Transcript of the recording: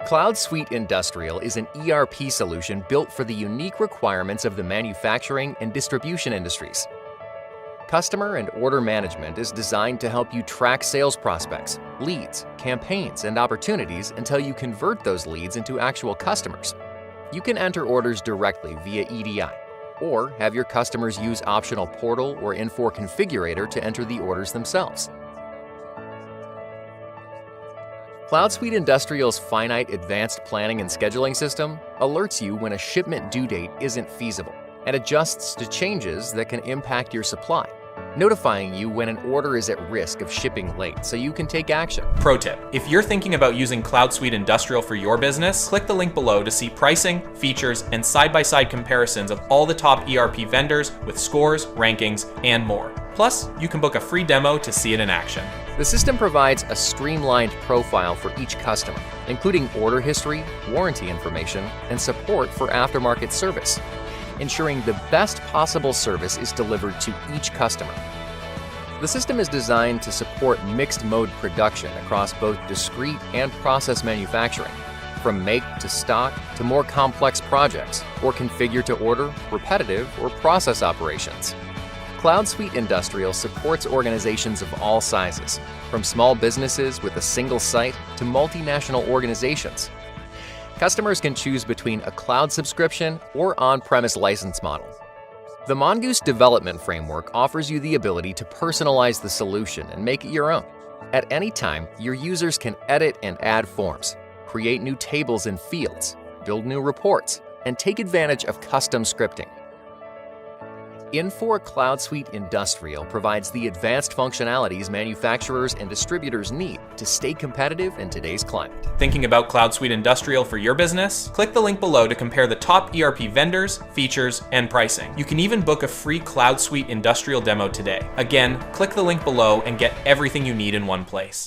CloudSuite Industrial is an ERP solution built for the unique requirements of the manufacturing and distribution industries. Customer and order management is designed to help you track sales prospects, leads, campaigns, and opportunities until you convert those leads into actual customers. You can enter orders directly via EDI, or have your customers use optional portal or Infor configurator to enter the orders themselves. CloudSuite Industrial's finite advanced planning and scheduling system alerts you when a shipment due date isn't feasible and adjusts to changes that can impact your supply, notifying you when an order is at risk of shipping late so you can take action. Pro tip: if you're thinking about using CloudSuite Industrial for your business, click the link below to see pricing, features, and side-by-side comparisons of all the top ERP vendors with scores, rankings, and more. Plus, you can book a free demo to see it in action. The system provides a streamlined profile for each customer, including order history, warranty information, and support for aftermarket service, ensuring the best possible service is delivered to each customer. The system is designed to support mixed-mode production across both discrete and process manufacturing, from make to stock to more complex projects, or configure to order, repetitive, or process operations. CloudSuite Industrial supports organizations of all sizes, from small businesses with a single site to multinational organizations. Customers can choose between a cloud subscription or on-premise license model. The Mongoose development framework offers you the ability to personalize the solution and make it your own. At any time, your users can edit and add forms, create new tables and fields, build new reports, and take advantage of custom scripting. Infor CloudSuite Industrial provides the advanced functionalities manufacturers and distributors need to stay competitive in today's climate. Thinking about CloudSuite Industrial for your business? Click the link below to compare the top ERP vendors, features, and pricing. You can even book a free CloudSuite Industrial demo today. Again, click the link below and get everything you need in one place.